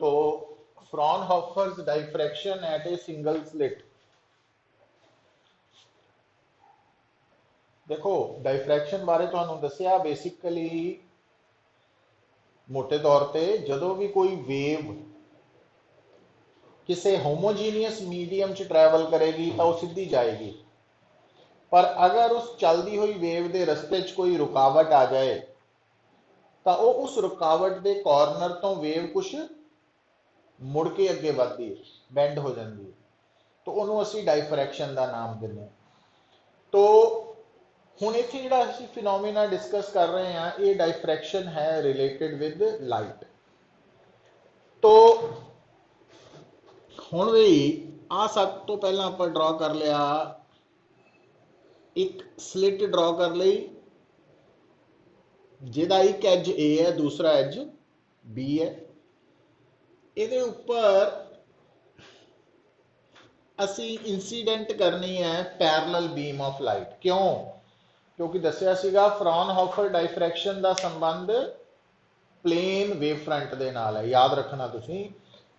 तो Fraunhofer's diffraction at a single slit. देखो diffraction बारे तुहानू दसिया बेसिकली मोटे तौर पे जदों भी कोई वेव किसी होमोजीनियस मीडियम च ट्रैवल करेगी तो वह सीधी जाएगी, पर अगर उस चलती हुई वेव के रस्ते च कोई रुकावट आ जाए तो वह उस रुकावट के कॉर्नर तो वेव कुछ मुड़ के अगे बढ़ती है, बैंड हो जाती है, तो उन्होंने असी डाइफ्रैक्शन का नाम देने। तो हुण इत्थे जिहड़ा असीं फिनोमिना डिस्कस कर रहे हैं ये डाइफ्रैक्शन है रिलेटेड विद लाइट। तो हुण भी आ सब तो पहला आप ड्रॉ कर लिया, एक स्लिट ड्रॉ कर ली जिहदा एक एज ए है दूसरा एज बी है। इहदे उपर असी इंसीडेंट करनी है पैरलल बीम ऑफ लाइट। क्यों? क्योंकि दसिया सीगा फ्रॉनहोफर डाइफ्रैक्शन का संबंध प्लेन वेव फ्रंट दे नाल है, याद रखना तुसी।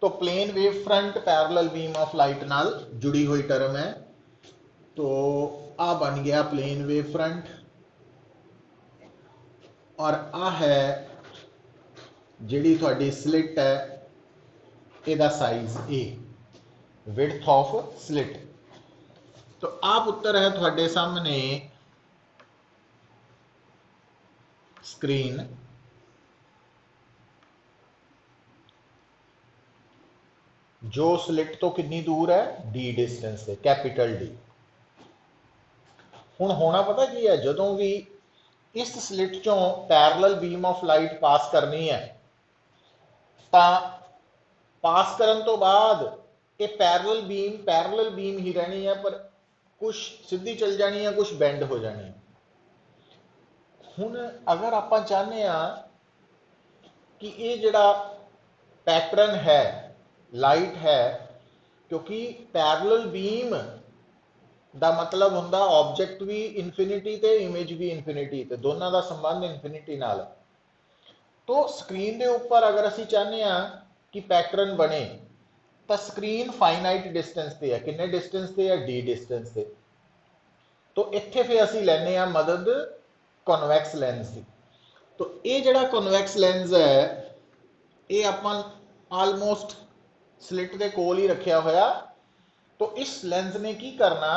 तो plane wave front parallel beam of light नाल जुड़ी हुई टर्म है। तो आ बन गया प्लेन वेव फ्रंट और आ है जिहड़ी तुहाडी स्लिट है इहदा साइज ए, विड्थ ऑफ स्लिट। तो आप उत्तर है तुहाडे सामने स्क्रीन। जो स्लिट तो कितनी दूर है? डी डिस्टेंस से, कैपिटल डी। हुण होना पता की है, जदों भी इस स्लिट चों parallel beam of light pass करनी है तो पास करन तो बाद ये पैरलल बीम ही रहनी है, पर कुछ सीधी चल जानी है, कुछ बेंड हो जानी है। हुण अगर आप चाहते हैं कि ये जिहड़ा पैटर्न है लाइट है, क्योंकि पैरलल बीम का मतलब हुंदा ऑब्जेक्ट भी इनफिनिटी ते इमेज भी इनफिनिटी, ते दोनों का संबंध इनफिनिटी नाल। तो स्क्रीन के उपर अगर असी चाहते हैं कि पैटर्न बने तो स्क्रीन फाइनाइट डिस्टेंस पे है, किन्ने डिस्टेंस पे है? डी डिस्टेंस पे। तो इत्थे फिर असी लैने आ मदद कॉन्वैक्स लेंस की। तो ये जिहड़ा कॉन्वैक्स लेंस है ये आपां आलमोस्ट स्लिट के कोल ही रखा होया। तो इस लेंस ने की करना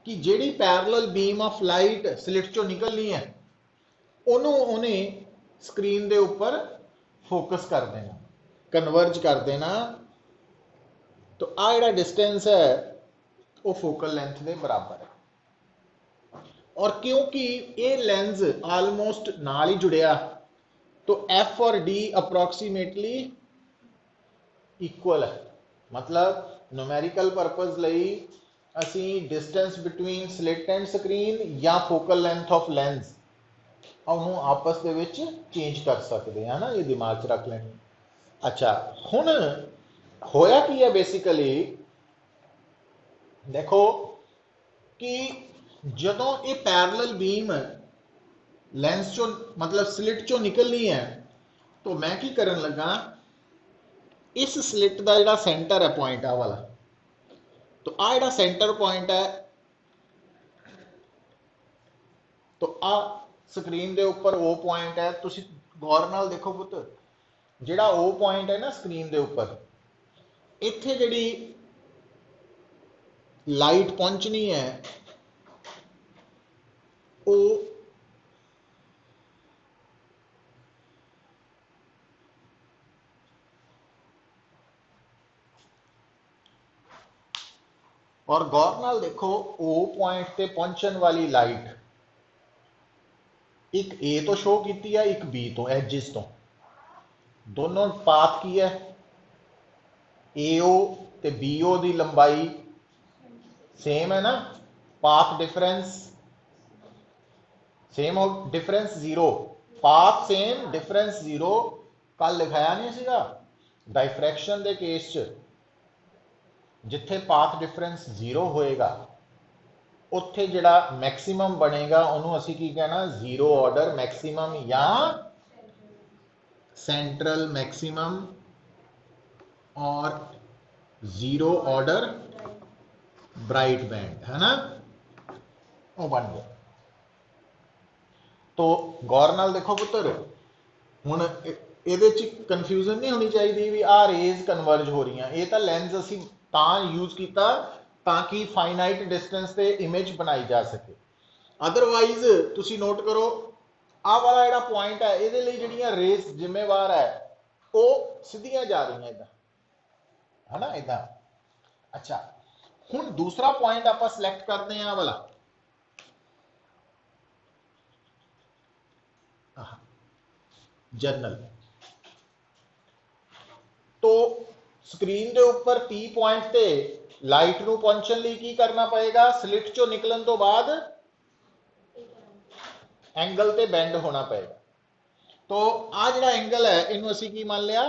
कि जिहड़ी parallel beam of light slit चों निकलनी है उन्हें स्क्रीन के उपर फोकस कर देना, कन्वर्ज कर देना। तो आ जिहड़ा डिस्टेंस है वो फोकल लेंथ के बराबर है। और क्योंकि ये लेंस आलमोस्ट नाल ही जुड़िया तो एफ और डी अप्रोक्सीमेटली इक्वल है। मतलब न्यूमेरिकल परपज़ लई असी distance between slit and screen या फोकल लेंथ ऑफ लेंस उन्होंने आपस के विच चेंज कर सकते हैं ना, ये दिमाग च रख लेनी। अच्छा हुण होया की है बेसिकली देखो कि जदों ये पैरलल बीम लेंस चो मतलब स्लिट चो निकलनी है तो मैं की करन लगा, इस स्लिट का जिहड़ा सेंटर है पॉइंट आ वाला, तो आ जिहड़ा सेंटर पॉइंट है तो आ स्क्रीन के उपर ओ पॉइंट है। तुसीं गौर नाल देखो पुत, जिहड़ा ओ पॉइंट है ना स्क्रीन के उपर, इत्थे जिहड़ी लाइट पहुंचनी है वो और गौर नाल देखो ओ पॉइंट ते पहुंचन वाली लाइट एक ए तो शो की है, एक बी तो, एजिस तो। दोनों पाथ की है, एओ ते बीओ की लंबाई सेम है ना, पाथ डिफरेंस सेम और difference zero, path same difference zero. कल लिखाया नहीं सीगा डाइफ्रैक्शन के केस च जिथे पाथ डिफरेंस जीरो होएगा उत्थे जिहड़ा मैक्सिमम बनेगा उन्होंने असी की कहना? जीरो ऑर्डर मैक्सिमम या सेंट्रल मैक्सिमम और जीरो ऑर्डर ब्राइट बैंड, है ना, वो बन गया। तो गौर नाल देखो पुत्र, हुण ਇਹਦੇ ਚ ਕਨਫਿਊਜ਼ਨ नहीं होनी चाहिए भी आ रेज कन्वर्ज हो रही हैं। ये तो लैंस असी यूज किया ताकि फाइनाइट डिस्टेंस से इमेज बनाई जा सके। अदरवाइज तुसी नोट करो आ वाला जो पॉइंट है ये जी रेस जिम्मेवार है वो सीधियां जा रही हैं इदा, है ना, इदा। अच्छा हुण दूसरा पॉइंट आप सिलेक्ट करते हैं वाला, जर्नल। तो स्क्रीन के उपर पी पॉइंट से लाइट नूं पहुंचने लिए की करना पएगा, स्लिट चो निकलन तो बाद एंगल ते बेंड होना पएगा। तो आ जिहड़ा एंगल है इनू असी की मान लिया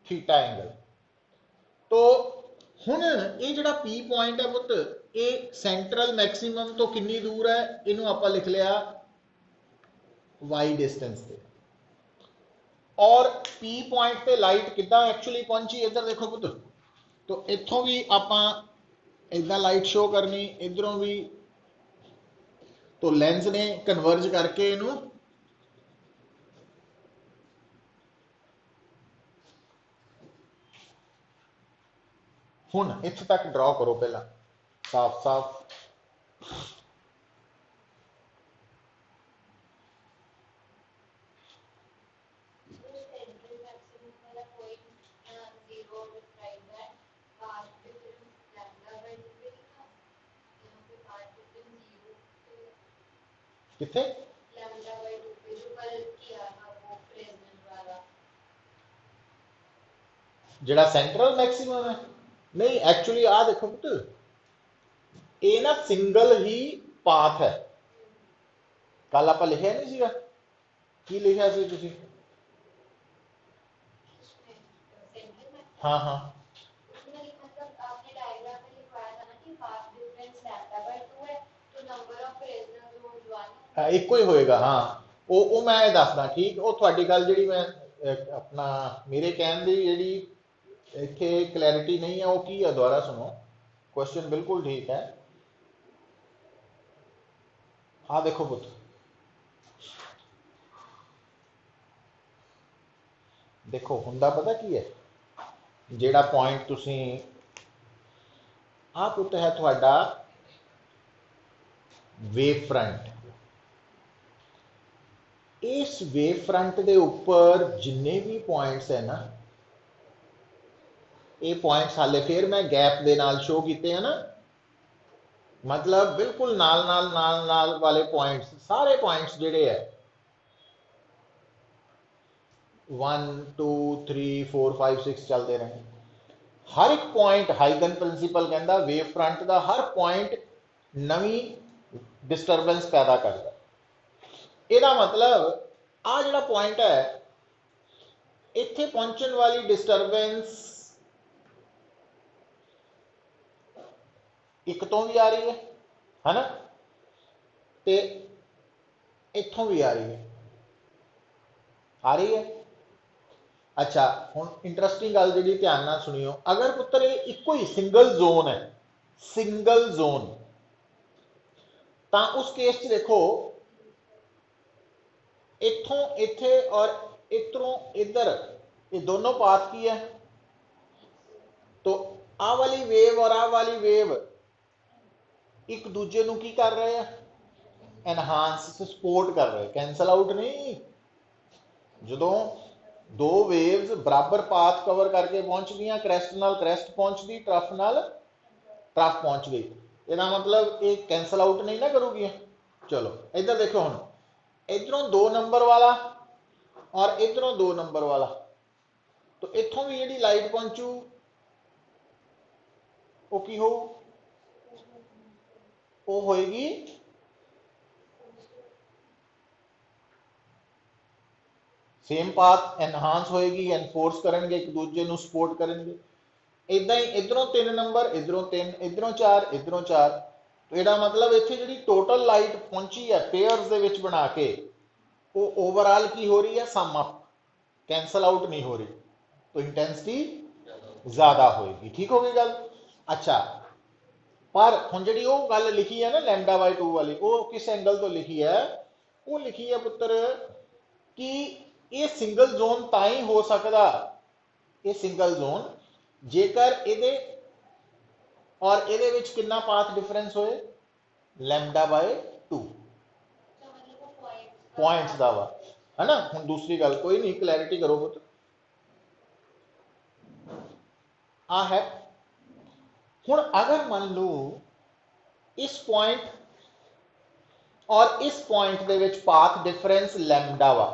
थीटा एंगल। तो हुण ये जिहड़ा पी पॉइंट है पुत ये सेंट्रल मैक्सिमम तो कितनी दूर है, इनू आपां लिख लिया वाई डिस्टेंस से। और पी पॉइंट पे लाइट कितना एक्चुअली पहुंची, इधर देखो पुत्र। तो इथों भी आपां इदा लाइट शो करनी, इधरों भी। तो लेंस ने कन्वर्ज करके इनू हुण इत्थे तक ड्रॉ करो पहला साफ साफ। किथे जिहड़ा सेंट्रल मैक्सिमम है, नहीं एक्चुअली आ देखो पुत्र ये ना सिंगल ही पाथ है। कल आप लिखा नहीं सीगा, की लिखा सी तुसी? हाँ हाँ एको ही होएगा। हाँ वो मैं दसदा ठीक, वो थोड़ी गल जी मैं अपना मेरे कहने की जी इत्थे क्लैरिटी नहीं है वो की है, दोबारा सुनो। क्वेश्चन बिल्कुल ठीक है। हाँ देखो पुत्र, देखो हुंदा पता की है, जेड़ा पॉइंट तुसी आ पुत है थोड़ा वेव फ्रंट, इस वेव फ्रंट के उपर जिन्ने भी पॉइंट्स है ना, ये पॉइंट्स हाले फिर मैं गैप दे नाल शो किए हैं ना, मतलब बिल्कुल नाल नाल नाल नाल वाले पॉइंट्स, सारे पॉइंट्स जिहड़े है 1 2 3 4 5 6 चलते रहे। हर एक पॉइंट हाइगन प्रिंसीपल कहता वेव फ्रंट का हर पॉइंट नवी डिस्टरबेंस पैदा करता। यदा मतलब आ जिहड़ा पॉइंट है इत्थे पहुंचने वाली डिस्टरबेंस एक तो भी आ रही है ना, ते इत्थों भी आ रही है, आ रही है। अच्छा हुण इंटरस्टिंग गल जी ध्यान नाल सुनियो, अगर पुत्र ये इको ही सिंगल जोन है, सिंगल जोन, तो उस केस च देखो इथों इथे और इधरों इधर ये दोनों पाथ की है। तो आ वाली वेव और आ वाली वेव एक दूजे नूं की कर रहे हैं, एनहांस सपोर्ट कर रहे, कैंसल आउट नहीं। जो दो वेव्स बराबर पाथ कवर करके पहुंच गई, क्रैस्ट नाल क्रैस्ट पहुंचती, ट्रफ नाल ट्रफ पहुंच गई, यदा मतलब ये कैंसल आउट नहीं ना करूगी। चलो इधर देखो हुण, इधरों 2 नंबर वाला और इधरों 2 नंबर वाला, तो इथों भी जी लाइट पहुंचू वो की हो, वो होएगी सेम पाथ, एनहांस होएगी, एनफोर्स करेंगे, एक दूजे को सपोर्ट करेंगे। इदा ही इधरों 3 नंबर, इधरों 3, इधरों 4, इधरों 4। तो यदा मतलब इतने जी टोटल लाइट पहुंची है पेयर्स दे विच बना के, वो ओवरऑल की हो रही है सम अप, कैंसल आउट नहीं हो रही। तो इंटेंसिटी ज्यादा होएगी। ठीक होगी गल? अच्छा, पर हुण जिहड़ी वो गल लिखी है ना लैम्डा बाय 2 वाली, वो किस एंगल तो लिखी है? वो लिखी है पुत्र कि ये सिंगल जोन तां ही हो सकदा, ये सिंगल जोन जेकर ਇਹਦੇ और ਇਹਦੇ ਵਿੱਚ कितना पाथ डिफरेंस होए? लैम्डा बाय 2 पॉइंट्स ਦਾ ਵਾ, है ना। ਹੁਣ दूसरी गल कोई नहीं, क्लैरिटी करो पुत्र। आ है हुण अगर मान लो इस पॉइंट और इस पॉइंट ਦੇ ਵਿੱਚ पाथ डिफरेंस लैम्डा वा,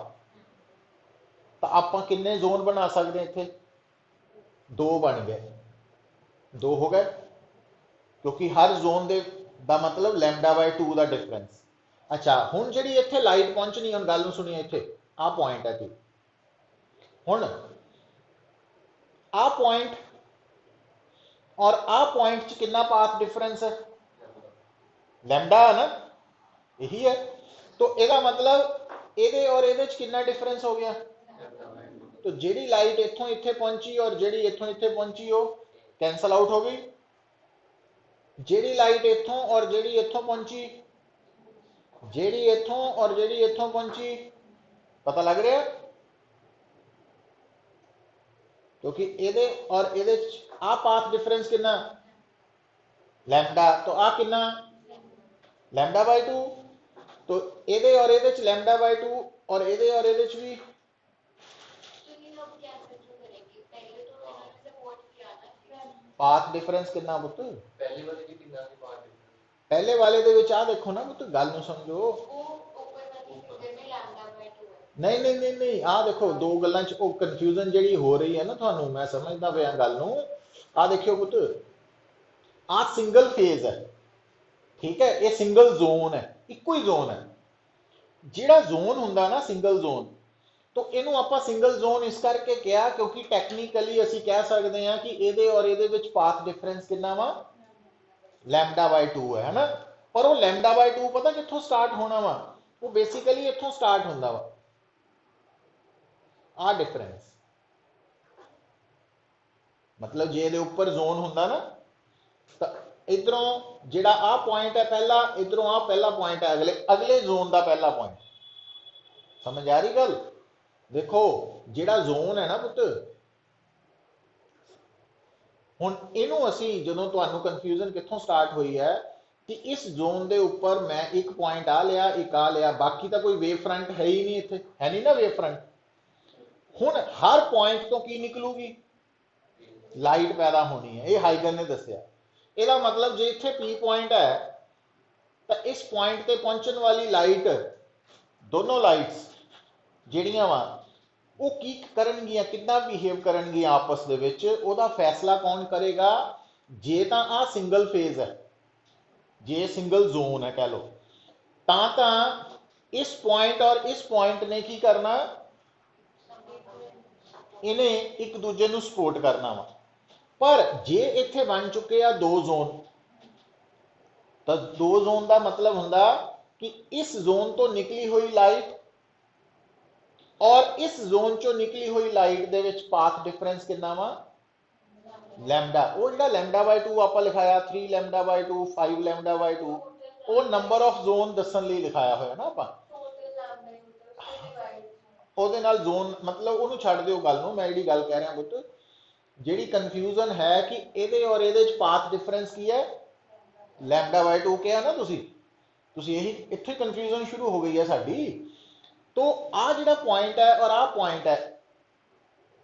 तो आपां किन्ने जोन बना सकते हैं? इत्थे दो बन गए, दो हो गए, क्योंकि हर जोन दे दा मतलब लैम्डा बाय 2 का डिफरेंस। अच्छा, हुण जिहड़ी इत्थे लाइट पहुंचनी, हुण गल नूं सुनिए, इत्थे आ पॉइंट है कि हुण आ पॉइंट और आ पॉइंट च कितना पाथ डिफरेंस है? लैम्डा है ना, यही है। तो ਇਹਦਾ मतलब ਇਹਦੇ और ਇਹਦੇ च कितना डिफरेंस हो गया? तो जिहड़ी लाइट इत्थों इत्थे पहुंची और जिहड़ी इत्थों इत्थे पहुंची वो कैंसल आउट हो गई। जिहड़ी लाइट इत्थों और जिहड़ी इत्थों पहुंची, जिहड़ी इत्थों और जिहड़ी इत्थों पहुंची, पता लग रहा? क्योंकि ਇਹਦੇ और ਇਹਦੇ च आ पाथ डिफरेंस कितना? लैम्डा। तो आ कितना? Lambda by 2। तो ਇਹਦੇ और ਇਹਦੇ च लैम्डा बाय 2 और ਇਹਦੇ और ਇਹਦੇ च भी पाथ डिफरेंस कितना पुत्र? पहले वाले दे विच आ देखो ना पुत्र, गल नूं समझो। नहीं नहीं नहीं नहीं, आ देखो दो गल्लां च वो कन्फ्यूजन जिहड़ी हो रही है ना तुहानूं, मैं समझदा पिया गल नूं। आ देखियो पुत्र, आ सिंगल फेज है, ठीक है, ये सिंगल जोन है, इक्को ही जोन है। जिहड़ा जोन हुंदा ना सिंगल जोन, तो इनू आपां सिंगल जोन इस करके कहा क्योंकि टैक्नीकली असीं कह सकते हैं कि ਇਹਦੇ और ਇਹਦੇ ਵਿੱਚ पाथ डिफरेंस कितना वा? लैम्डा बाय 2 है ना। पर वो लैम्डा बाय 2 पता कित्थों स्टार्ट होना वा? वो बेसिकली इत्थों स्टार्ट हुंदा वा, आ डिफरेंस। मतलब जे ਇਹਦੇ ਉੱਪਰ जोन हुंदा ना, तो इधरों जिहड़ा आ पॉइंट है पहला, इधरों आ पहला पॉइंट है अगले अगले जोन का पहला पॉइंट। समझ आ रही गल? देखो जिहड़ा जोन है ना पुत्र, हुण इहनूं असीं जदों तुहानूं कन्फ्यूजन कित्थों स्टार्ट हुई है कि इस जोन के उपर मैं एक पॉइंट आ लिया, एक आ लिया, बाकी तो कोई वेव फ्रंट है ही नहीं, इत्थे है नहीं ना वेव फ्रंट। हुण हर पॉइंट तो की निकलूगी? लाइट पैदा होनी है, ये हाइगन ने दसिया। ਇਹਦਾ मतलब जे इत्थे पी पॉइंट है तो इस पॉइंट ते पहुंचने वाली लाइट, दोनों लाइट्स ਜਿਹੜੀਆਂ ਵਾ वो की करनगियां, कितना बिहेव करनगियां आपस दे विच, ਉਹਦਾ फैसला कौन करेगा? जे तां आ सिंगल फेज है, जे सिंगल जोन है कह लो, तां इस पॉइंट और इस पॉइंट ने की करना? इन्हें एक दूजे नूं सपोर्ट करना वा। पर जे इत्थे बन चुके आ दो जोन, तो दो जोन का मतलब हुंदा कि इस जोन तो निकली हुई लाइट और इस जोन चो निकली हुई लाइट दे विच पाथ डिफरेंस कितना वा? लैम्डा। वो जिहड़ा लैम्डा बाय 2 आपां लिखाया 3 लैम्डा बाय 2, 5 लैम्डा बाय 2, वो नंबर ऑफ जोन दस्सण लई लिखाया होया ना आपां। ਉਹਦੇ ਨਾਲ जोन मतलब ਉਹਨੂੰ ਛੱਡ ਦਿਓ ਗੱਲ ਨੂੰ, मैं ਜਿਹੜੀ ਗੱਲ ਕਹਿ ਰਿਹਾ ਪੁੱਤ, ਜਿਹੜੀ ਕਨਫਿਊਜ਼ਨ ਹੈ ਕਿ ਇਹਦੇ ਔਰ ਇਹਦੇ ਚ ਪਾਥ ਡਿਫਰੈਂਸ ਕੀ ਹੈ? लैम्डा बाय 2 ਕਿਹਾ ना तुसी यही इत्थों ही कन्फ्यूजन शुरू हो गई है साडी। तो आ जिहड़ा पॉइंट है और आ पॉइंट है,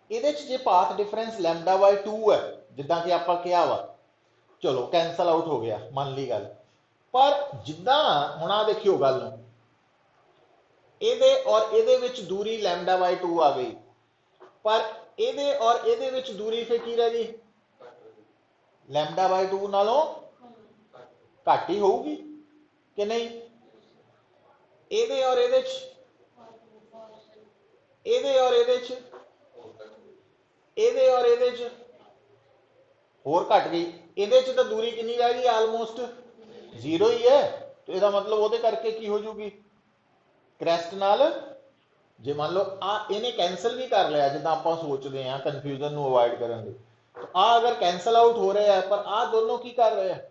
ਇਹਦੇ ਚ जे पाथ डिफरेंस लैम्डा बाय 2 है, जिद्दां कि आपां किहा वा, चलो कैंसल आउट हो गया, मान ली गल। पर जिद्दां हुण आ देखियो गल नूं, ਇਹਦੇ और ਇਹਦੇ ਵਿੱਚ दूरी लैम्डा बाय 2 आ गई, पर ਇਹਦੇ और ਇਹਦੇ ਵਿੱਚ दूरी फिर की रह गई? लैम्डा बाय 2 नालों घट ही होगी कि नहीं? ਇਹਦੇ और ਇਹਦੇ ਚ, ਇਹਦੇ और ਇਹਦੇ ਚ, ਇਹਦੇ और ਇਹਦੇ ਚ होर घट गई। ਇਹਦੇ ਚ ਤਾਂ दूरी कितनी रह गई? आलमोस्ट जीरो ही है। तो ਇਹਦਾ मतलब ਉਹਦੇ करके की हो जूगी? क्रैस्ट नाल। जे मान लो आ इन्हें कैंसल भी कर लिया, जिद्दां आपां सोचदे हां कन्फ्यूजन नूं अवॉइड करन लई, तो आ अगर कैंसल आउट हो रहे हैं पर आ दोनों की कर रहे हैं,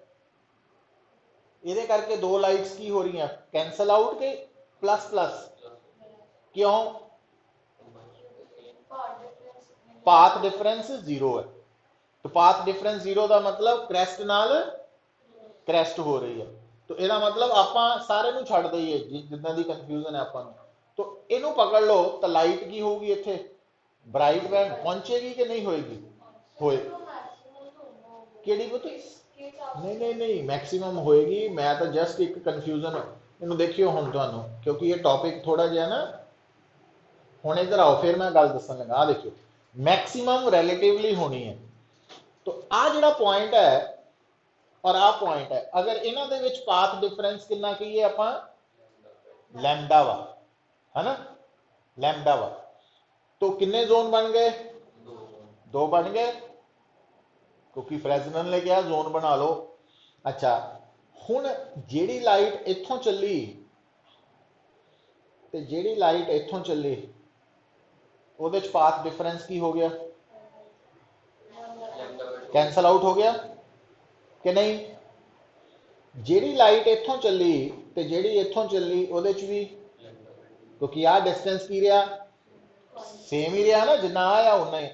ये करके दो लाइट्स की हो रही हैं कैंसल आउट के प्लस प्लस, क्यों? पाथ डिफरेंस जीरो है, तो पाथ डिफरेंस जीरो का मतलब क्रैस्ट नाल क्रैस्ट हो रही है, तो यदा मतलब आप सारे नू छड़ दईए जिदा की कन्फ्यूजन है आपको, तो इनू पकड़ लो तो लाइट की होगी इत्थे ब्राइट बैंड पहुंचेगी कि नहीं होएगी? होए केड़ी पुत नहीं नहीं नहीं मैक्सिमम होएगी, मैं तो जस्ट एक कन्फ्यूजन इनू देखियो हुण तुहानू, क्योंकि ये टॉपिक थोड़ा जिहा ना, हुण इधर आओ फिर मैं गल दसन लगा, आ देखियो मैक्सिमम रिलेटिवली होनी है, तो आ जिहड़ा पॉइंट है और आ पॉइंट है, अगर इन्हां दे विच पाथ डिफरेंस कितना कहिए आपां लैम्डा वा, है ना, लैम्डा वा, तो किन्ने जोन बन गए? दो बन गए, क्योंकि फ्रेजनल ने कहा जोन बना लो। अच्छा हुण जिहड़ी लाइट इत्थों चली ते जिहड़ी लाइट इत्थों चली ਉਹਦੇ ਚ पाथ डिफरेंस की हो गया? कैंसल आउट हो गया कि नहीं? जिहड़ी लाइट इत्थों चली ते जिहड़ी इत्थों चली ਉਹਦੇ ਚ भी, क्योंकि आ डिस्टेंस की रहा सेम ही रहा ना, जिन्ना आया उन्ना ही,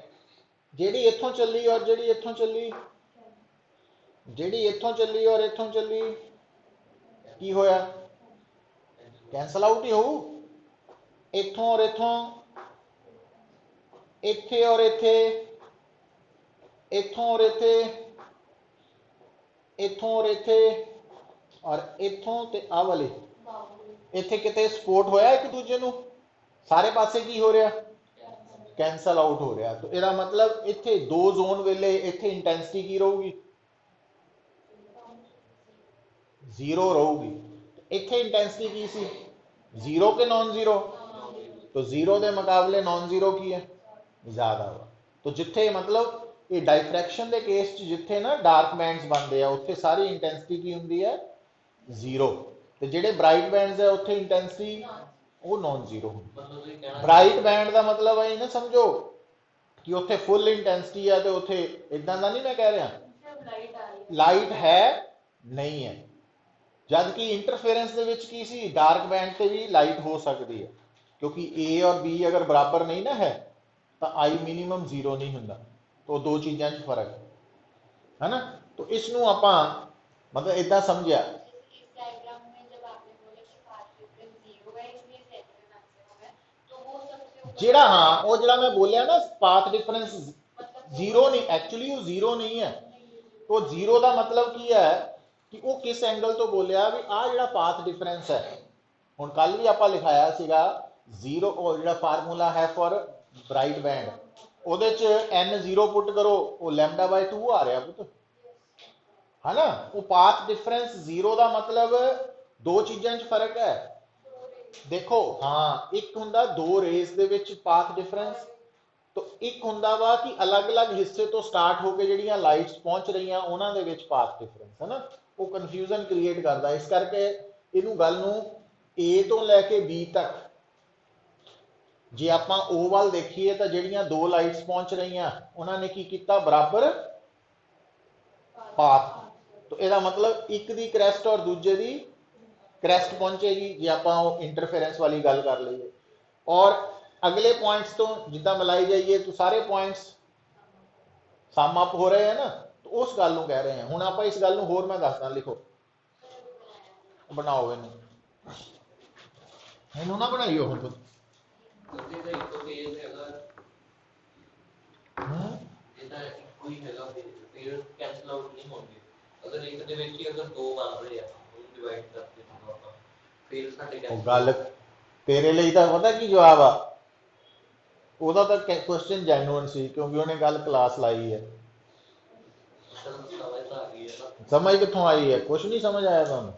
जिहड़ी इत्थों चली और जिहड़ी इत्थों चली, जिहड़ी इत्थों चली और इत्थों चली की होया? कैंसल आउट ही होऊ, इत्थों और इत्थों, इत्थे और इत्थे, इत्थों और इत्थे, इत्थों और इत्थे, और इत्थों ते आ वाली इत्थे किते सपोर्ट होया एक दूजे नू, सारे पासे की हो रहा? कैंसल आउट हो रहा, तो इसका मतलब इत्थे दो जोन वेले इत्थे इंटेंसिटी की रहूगी? जीरो रहूगी, इत्थे इंटेंसिटी की सी जीरो के नॉन जीरो, तो जीरो के मुकाबले नॉन जीरो की है ज्यादा हुआ, तो जिथे मतलब ये डाइफ्रैक्शन के केस च जिथे ना डार्क बैंड्स बनते हैं उत्थे सारी इंटेंसिटी की होंगी है जीरो, तो जेडे ब्राइट बैंड्स है उत्थे इंटेंसिटी वो नॉन जीरो होंगी। ब्राइट बैंड का मतलब है ना समझो कि उत्थे फुल इंटेंसिटी है, तो उत्थे इदा का नहीं मैं कह रहा लाइट है नहीं है, जबकि इंटरफेरेंस के विच की सी डार्क बैंड से भी लाइट हो सकती है, क्योंकि ए और बी अगर बराबर नहीं ना है तो आई मिनिमम जीरो नहीं होंगे, तो दो चीज़ों च फर्क है ना, तो इसनों आपां मतलब इदा समझिया जिहड़ा, हाँ वो जिहड़ा मैं बोलिया ना पाथ डिफरेंस जीरो नहीं, एक्चुअली वो जीरो नहीं है, तो जीरो का मतलब की है कि वो किस एंगल तो बोलिया भी आ जिहड़ा पाथ डिफरेंस है, हुण कल भी आपां लिखाया सीगा जीरो, वो जिहड़ा फार्मूला है फॉर ब्राइट बैंड, ਉਹਦੇ ਚ n जीरो पुट करो वो लैम्डा बाय 2 आ रहा पुत, है ना, वो पाथ डिफरेंस जीरो का मतलब दो चीज़ों च फर्क है, देखो हाँ एक हुंदा दो रेस दे विच पाथ डिफरेंस, तो एक हुंदा वा कि अलग अलग हिस्से तो स्टार्ट होकर जिहड़ियां लाइट्स पहुंच रही हैं उन्हां दे विच पाथ डिफरेंस है ना, वो कन्फ्यूजन क्रिएट करता, इस करके इनू गल नू ए तो लैके बी तक जे आप ओ वाल देखिए तो जिहड़ियां दो लाइट्स पहुंच रही उन्होंने की किया बराबर पाथ, तो यदा मतलब एक दी क्रैस्ट और दूजे दी क्रैस्ट पहुंचेगी जे आप इंटरफेरेंस वाली गल कर लीए, और अगले पॉइंट्स तो जिदा मिलाई जाइए तो सारे पॉइंट्स सम अप हो रहे हैं ना, तो उस गल को कह रहे हैं, हुण आप इस गल को होर मैं दसदा, लिखो बनाओ इनू ना बनाइयो हुण तुम गल तेरे लिए तो पता की जवाब आ, ਉਹਦਾ ਤਾਂ क्वेश्चन जैनुअन सी क्योंकि उन्हें गल क्लास लाई है, समझ कितों आई है? कुछ नहीं समझ आया तुम,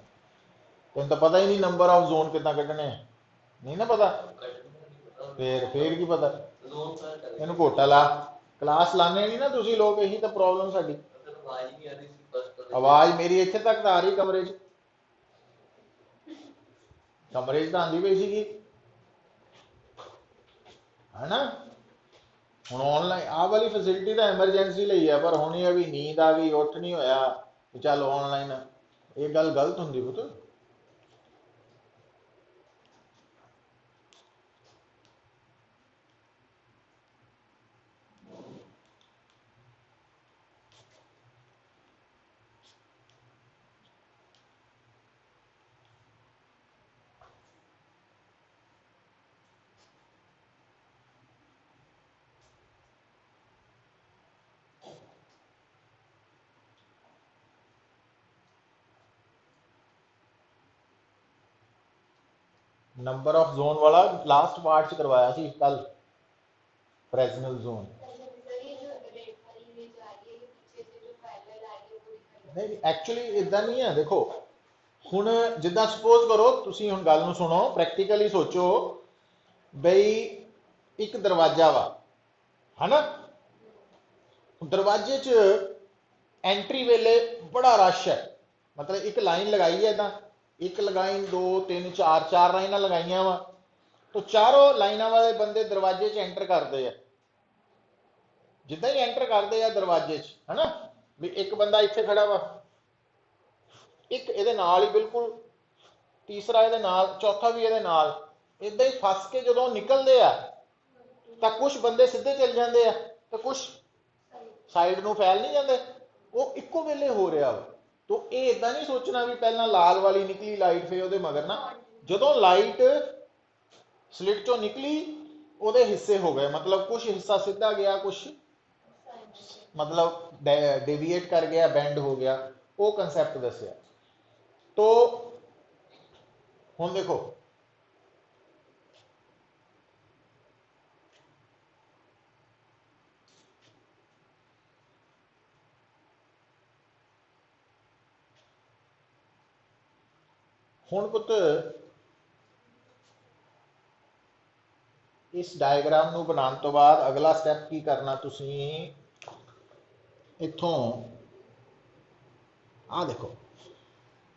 तुम तो पता ही नहीं नंबर ऑफ जोन कितना कटने, नहीं ना पता, फिर की पता, इन घोटा ला, क्लास लाने नहीं ना तुसी लोग, यही तो प्रॉब्लम साडी, आवाज मेरी इत्थे तक तो आ रही कमरे च, कमरे च तो आंदी पई सी है ना, ਹੁਣ ਆਨਲਾਈਨ ਆਹ ਵਾਲੀ ਫੈਸਿਲਿਟੀ ਤਾਂ ਐਮਰਜੈਂਸੀ ਲਈ ਹੈ, ਪਰ ਹੁਣ ਇਹ ਵੀ ਨੀਂਦ ਆ ਗਈ, ਉੱਠ ਨਹੀਂ ਹੋਇਆ ਵੀ ਚੱਲ ਆਨਲਾਈਨ, ਇਹ ਗੱਲ ਗਲਤ ਹੁੰਦੀ ਪੁੱਤ। ਨੰਬਰ ਆਫ ਜ਼ੋਨ ਵਾਲਾ ਲਾਸਟ ਪਾਰਟ ਚ ਕਰਵਾਇਆ ਸੀ ਕੱਲ, ਫ੍ਰੈਜ਼ਨਲ ਜ਼ੋਨ। ਨਹੀਂ ਐਕਚੁਅਲੀ ਇਦਾਂ ਨਹੀਂ ਹੈ, ਦੇਖੋ ਹੁਣ ਜਿੱਦਾਂ ਸਪੋਜ਼ ਕਰੋ ਤੁਸੀਂ ਹੁਣ ਗੱਲ ਨੂੰ ਸੁਣੋ, ਪ੍ਰੈਕਟੀਕਲੀ ਸੋਚੋ ਬਈ ਇੱਕ ਦਰਵਾਜ਼ਾ ਵਾ ਹਨਾ, ਦਰਵਾਜ਼ੇ 'ਚ ਐਂਟਰੀ ਵੇਲੇ ਬੜਾ ਰਸ਼ ਹੈ, ਮਤਲਬ ਇੱਕ ਲਾਈਨ ਲਗਾਈ ਹੈ ਇਦਾਂ, ਇੱਕ ਲਾਈਨ ਦੋ ਤਿੰਨ ਚਾਰ, ਚਾਰ ਲਾਈਨਾਂ ਲਗਾਈਆਂ ਵਾ, तो चारों लाइना वाले बंदे दरवाजे च एंटर करते हैं, जिदा ही एंटर करते हैं दरवाजे च है ना, भी एक बंदा इत्थे खड़ा वा, एक इहदे नाल ही बिल्कुल, तीसरा इहदे नाल, चौथा भी इहदे नाल, इदां ही फस के जदों निकलते हैं तो कुछ बंदे सीधे चल जाते हैं तो कुछ साइड नूं फैल नहीं जाते, वो इक्को वेले हो रहा वा। तो ये इदां नहीं सोचना भी पहला लाल वाली निकली लाइट फिर उहदे मगर ना, जदों लाइट स्लिट चो निकली ਉਹਦੇ ਹਿੱਸੇ ਹੋ ਗਏ, मतलब कुछ हिस्सा सीधा गया, कुछ मतलब डेविएट कर गया, बैंड हो गया, वो कंसैप्ट दसिया। तो हुण देखो हुण पुत इस डायग्राम नूं बनाउण तो बाद अगला स्टैप की करना, तुसीं इत्थों आ देखो,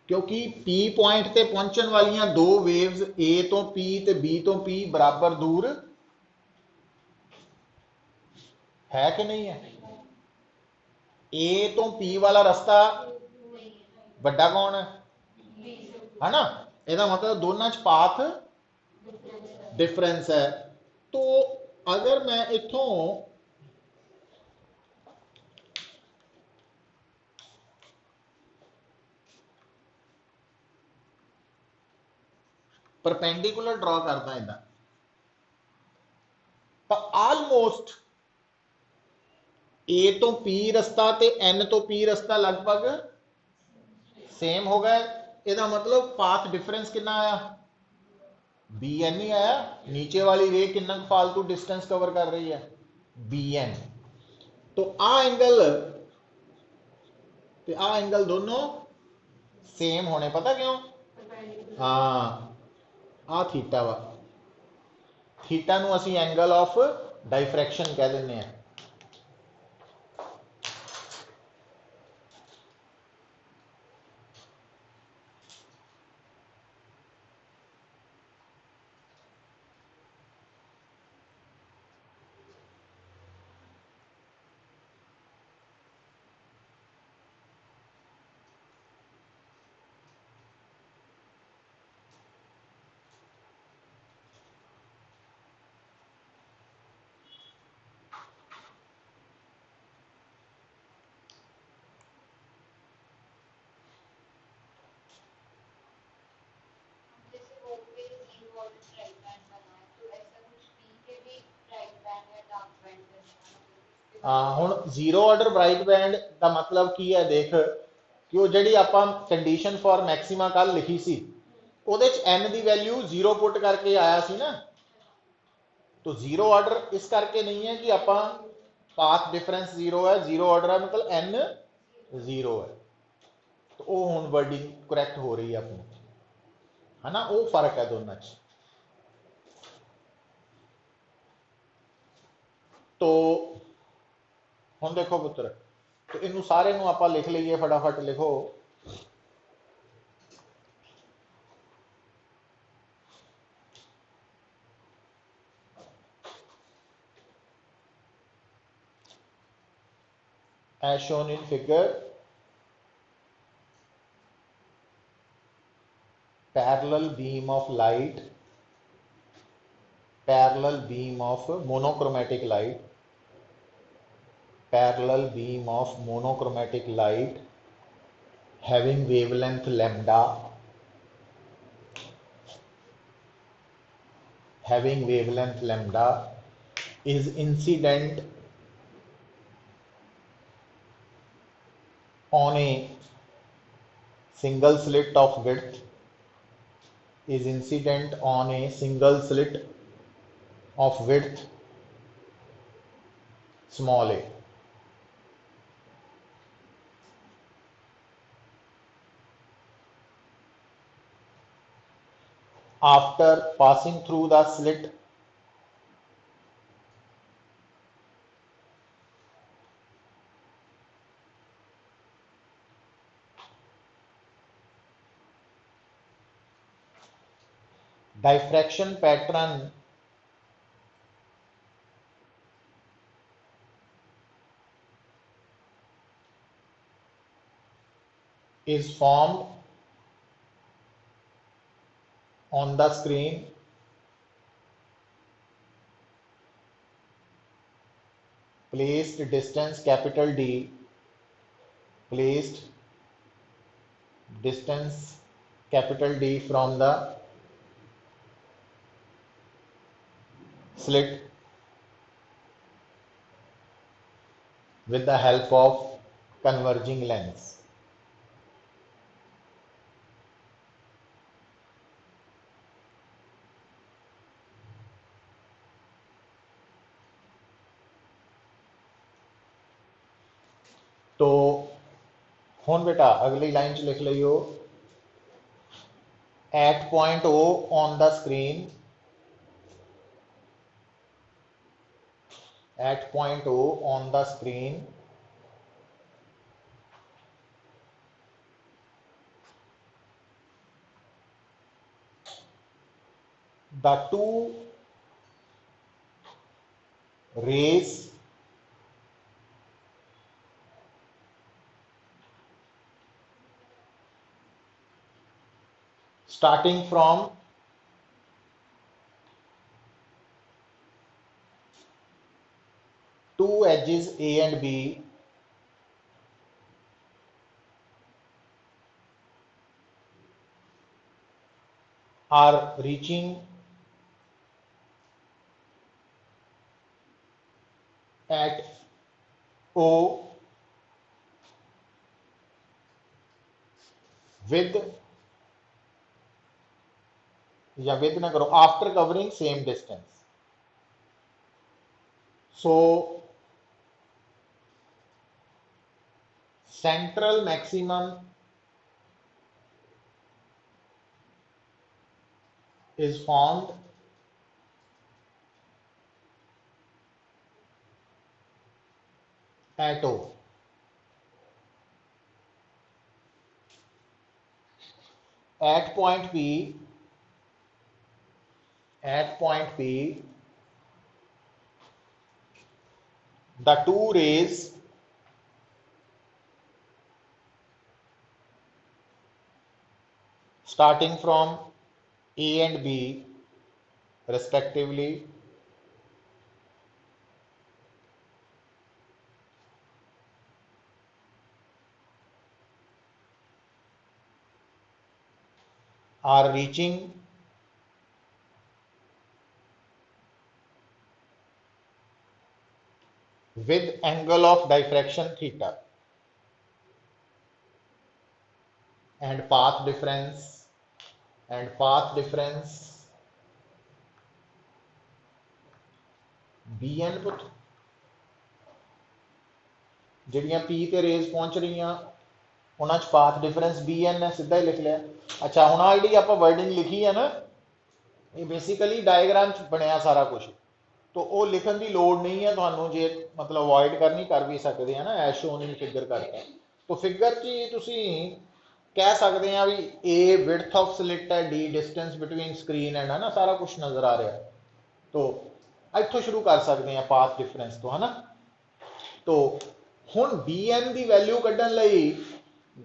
क्योंकि P पॉइंट ते पहुंचण वालियां दो वेव्स A तो P ते B तो P बराबर दूर है कि नहीं है। A तो P वाला रास्ता बड़ा कौन है ना, ਇਹਦਾ मतलब दोनों च पाथ डिफरेंस है। तो अगर मैं इथों परपेंडिकुलर ड्रॉ करता इदा, तो ऑलमोस्ट A तो P रस्ता ते N तो P रस्ता लगभग सेम हो गया, ਇਹਦਾ मतलब पाथ डिफरेंस कितना आया, BN ही आया। नीचे वाली रे कितना फालतू डिस्टेंस कवर कर रही है, BN। तो आ एंगल दोनों सेम होने, पता क्यों, हाँ आ थीटा वा, थीटा नूं असीं एंगल ऑफ डाइफ्रैक्शन कह दिंदे हैं। ਹੁਣ ਜ਼ੀरो ਆਰਡਰ ਬ੍ਰਾਈਟ ਬੈਂਡ ਦਾ मतलब ਕੀ ਹੈ, देख कि वो ਜਿਹੜੀ ਆਪਾਂ ਕੰਡੀਸ਼ਨ ਫॉर मैक्सिमा ਕੱਲ लिखी सी, ਉਹਦੇ ਚ n ਦੀ वैल्यू 0 पुट करके आया सी ना। तो जीरो ऑर्डर इस करके नहीं है कि आप पाथ डिफरेंस जीरो है, जीरो ऑर्डर है मतलब n जीरो है, तो वो हुण वर्डिंग करैक्ट हो रही है अपनी, है ना, वो फर्क है दोनों च। तो हुण देखो पुत्र, तो इनू सारे नू आपां लिख लीए, फटाफट लिखो। as shown in figure, parallel beam of light, parallel beam of monochromatic light, parallel beam of monochromatic light having wavelength lambda, is incident on a single slit of width, small a. After passing through the slit, diffraction pattern is formed on the screen. Placed distance capital D, from the slit with the help of converging lens. तो हुण बेटा अगली line च लिख लियो, at point O on the screen, the two rays starting from two edges A and B are reaching at O after covering same distance. So central maximum is formed at O. At point P, the two rays starting from A and B respectively are reaching with angle of diffraction theta and path difference bn पुत ਜਿਹੜੀਆਂ P ਤੇ raise ਪਹੁੰਚ ਰਹੀਆਂ ਉਹਨਾਂ 'ਚ path difference bn है, सीधा ही लिख लिया। अच्छा ਹੁਣ ਆ ਜਿਹੜੀ ਆਪਾਂ वर्डिंग लिखी है ना, ये बेसिकली डायग्राम 'ਚ ਬਣਿਆ सारा कुछ, तो वो लिखण की लोड़ नहीं है ਤੁਹਾਨੂੰ, जे मतलब अवॉइड करनी कर भी सकते हैं ना, एज शोन इन फिगर करके। तो फिगर 'ਚ ਤੁਸੀਂ कह सकते हैं भी ए विड्थ ऑफ स्लिट है, D distance between screen and, है ना, सारा कुछ नजर आ रहा है। तो इतों शुरू कर सकते हैं पाथ डिफरेंस तो, है ना। तो हुण bn की वैल्यू कड्ढण लई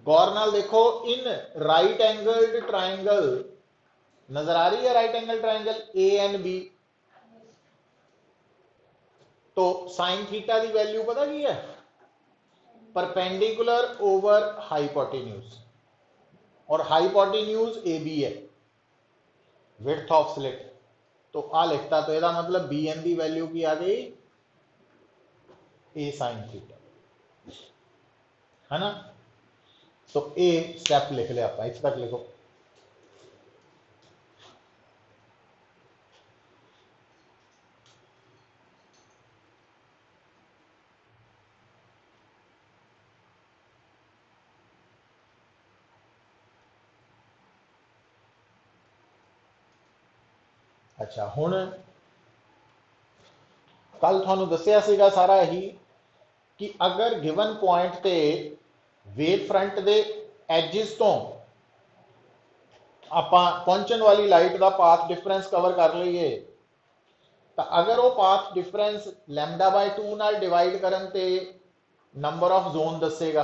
गौर नाल देखो, इन राइट एंगल्ड ट्राइंगल नजर आ रही है, right angle triangle A and B, तो साइन थीटा की वैल्यू पता की है, परपेंडिकुलर ओवर हाइपोटेन्यूज, और हाइपोटेन्यूज ए बी है, विड्थ ऑफ स्लिट। तो आ लिखता, तो यदा मतलब बी एन की वैल्यू की आ गई ए साइन थीटा, है ना। तो ए स्टेप लिख लिया आप, इस तक लिखो। अच्छा, हुण कल थानू दसिया सीगा सारा यही कि अगर गिवन पॉइंट ते वेव फ्रंट दे एजिस तो आपां पहुंचण वाली लाइट का पाथ डिफरेंस कवर कर लीए, तो अगर वो पाथ डिफरेंस λ/2 नाल डिवाइड करन ते नंबर ऑफ जोन दसेगा,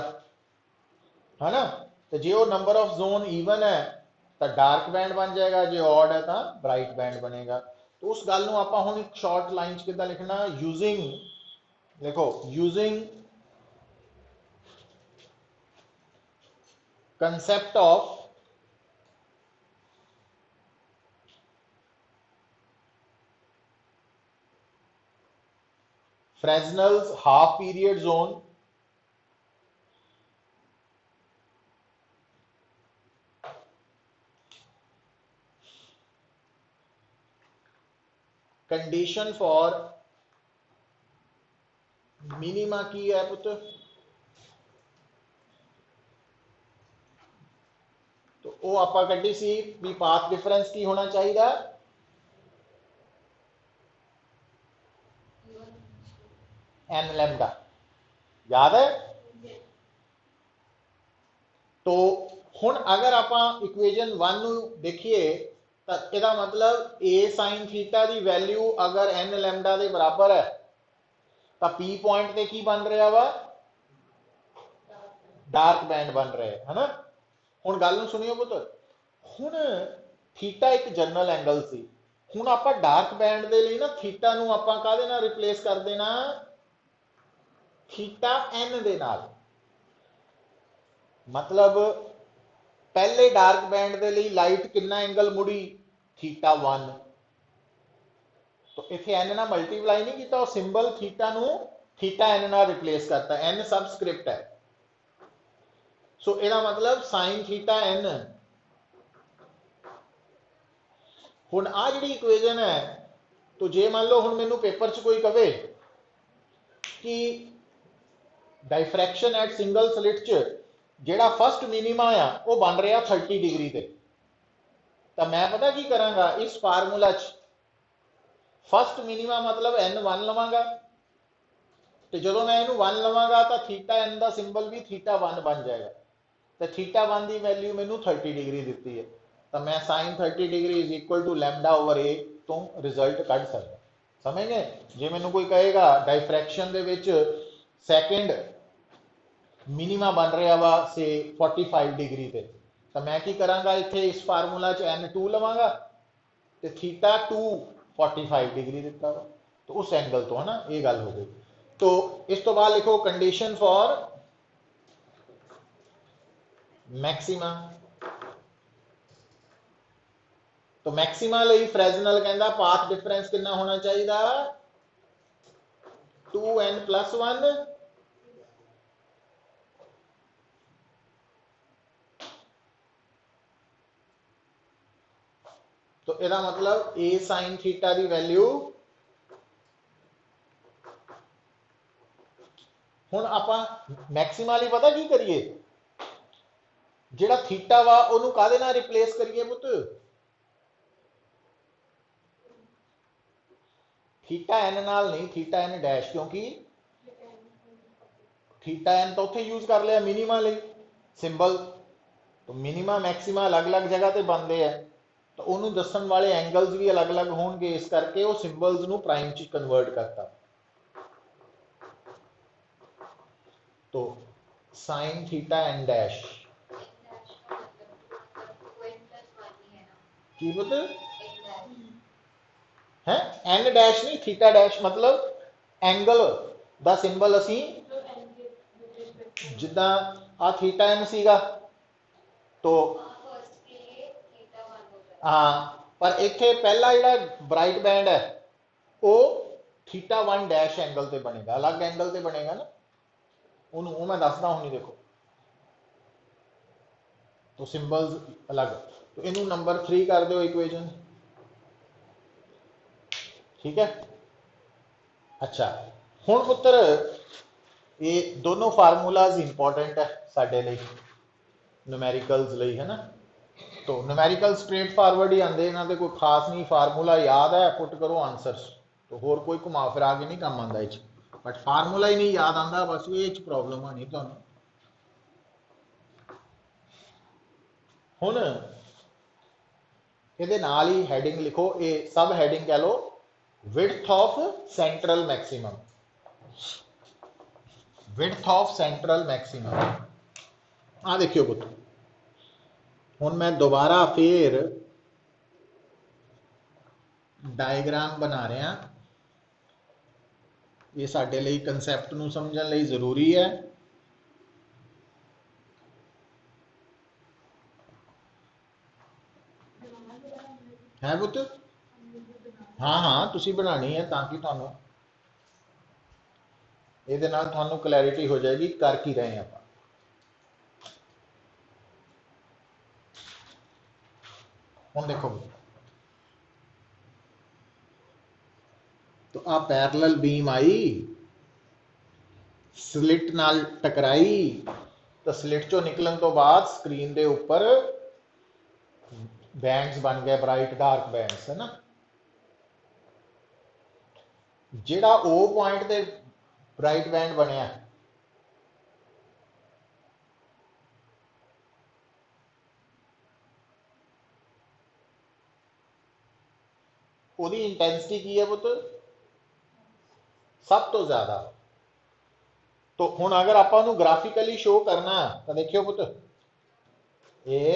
है ना। तो जे वो नंबर ऑफ जोन ईवन है तो डार्क बैंड बन जाएगा, जो ऑड है तो ब्राइट बैंड बनेगा। तो उस गल नूं आपां हुण एक शॉर्ट लाइन च किदां लिखना, यूजिंग, देखो, using concept of Fresnel's half period zone, condition for minima की है पुत्र, तो वो आप कड्डी सी भी पाथ डिफरेंस की होना चाहिए, एन लैम्डा, याद है। तो हुण अगर आप इक्वेजन 1 नूं देखिए, तो इसका मतलब ए साइन थीटा की वैल्यू अगर एन लैम्डा के बराबर है, तो पी पॉइंट ते की बन रहा वा, डार्क बैंड बन रहे है ना। हुण गल नूं सुनियो पुत्र, हुण थीटा एक जनरल एंगल सी, हुण आपां डार्क बैंड दे लई ना थीटा नूं आपां काहदे नाल रिप्लेस कर देना, थीटा एन दे नाल। मतलब पहले डार्क बैंड दे लई लाइट कितना एंगल मुड़ी, थीटा 1, तो इत्थे एन ना मल्टीप्लाई नहीं किया, सिंबल थीटा नूं थीटा एन नाल रिप्लेस करता, एन सबस्क्रिप्ट है। सो इसका मतलब साइन थीटा एन। हुण आ जिहड़ी इक्वेजन है, तो जे मान लो हुण मैनू पेपर च कोई कहे कि डायफ्रैक्शन एट सिंगल स्लिट च जिहड़ा फर्स्ट मिनीमा आ वो बन रहा 30 डिग्री ते, तो मैं पता की करांगा, इस फार्मूला च फर्स्ट मिनीमा मतलब n1 लवांगा, तो जो मैं इनू 1 लवांगा तो थीटा एन का सिंबल भी थीटा 1 बन जाएगा, तो थीटा 1 की वैल्यू मैनू 30 डिग्री दी है, तो मैं sine 30 degree is equal to λ/a तो रिजल्ट कढ़ सकता। समझ गए। जे मैनू कोई कहेगा डायफ्रैक्शन दे विच सैकेंड मिनीमा बन रहा वा से 45 डिग्री पे, तो मैं की करांगा, इत्थे इस फार्मूला च n2 लवांगा, तो थीटा 2 45 डिग्री दिता वा, तो उस एंगल तो, है ना, ये गल हो गई। तो इस तो बाद लिखो कंडीशन फॉर मैक्सिमा। तो मैक्सिमा लई फ्रेजनल कहता पाथ डिफरेंस कितना होना चाहिए, 2n+1 तो इसका मतलब ए साइन थीटा की वैल्यू, हुण आपां मैक्सिमा लई पता की करिए, जिहड़ा थीटा वा उहनूं काहदे नाल रिप्लेस करिए पुत, थीटा एन नाल नहीं, थीटा एन डैश, क्योंकि थीटा एन तो उत्थे यूज कर लिया मिनीमा लई सिंबल, तो मिनीमा मैक्सिमा अलग अलग जगह ते बनते हैं, तो उन्होंने दसन वाले एंगल्स भी अलग अलग होंगे, इस करके वो सिंबल्स नूं प्राइम च कन्वर्ट करता। तो साइन थीटा एन डैश की मतलब है एन डैश नहीं थीटा डैश मतलब एंगल ਦਾ ਸਿੰਬਲ ਅਸੀਂ ਜਿੱਦਾਂ ਆ ਥੀਟਾ ਐਨ ਸੀਗਾ तो हाँ पर इत्थे पहला ਜਿਹੜਾ ब्राइट बैंड है वो थीटा वन डैश एंगल ते बनेगा अलग एंगल ते बनेगा ना वो मैं दसदा हूँ नहीं देखो तो सिंबल्स अलग तो इनू नंबर 3 कर दो इक्वेशन ठीक है अच्छा हुण पुत्र ये दोनों फार्मूलाज इंपॉर्टेंट है साडे लई न्यूमेरिकल्स लई है ना तो न्यूमेरिकल स्ट्रेट फॉरवर्ड ही आते इन्हों कोई खास नहीं फार्मूला याद है पुट करो आंसर्स तो होर कोई घुमा फिरा के नहीं काम आता बट फार्मूला ही नहीं याद आता बस ये प्रॉब्लम आनी तुहानू हुण इहदे नाल ही हैडिंग लिखो ये सब हैडिंग कह लो width of central maximum width of central maximum आ देखियो पुत्र हुण मैं दोबारा फिर डायग्राम बना रहा ये साडे लई कंसैप्ट नूं समझण लई जरूरी है पुत्र हाँ हाँ तुसी बनानी है ताकि तुहानू इहदे नाल तुहानू क्लैरिटी हो जाएगी कर की रहे हैं हुण देखो तो आ पैरेलल बीम आई स्लिट नाल टकराई तो स्लिट चो निकलन तो बाद स्क्रीन दे ऊपर बैंड्स बन गए ब्राइट डार्क बैंड्स है ना जिहड़ा ओ पॉइंट ते ब्राइट बैंड बनया ओदी इंटेंसिटी की है पुत्र सब तो ज्यादा तो हुण अगर आपां नूं ग्राफिकली शो करना तो देखियो पुत्र ये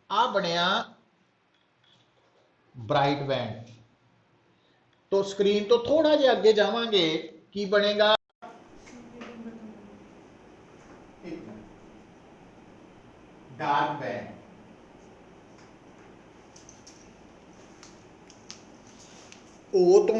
आ बनया ब्राइट बैंड तो स्क्रीन तो थोड़ा जिहा अगे जावांगे की बनेगा डार्क बैंड ओ तो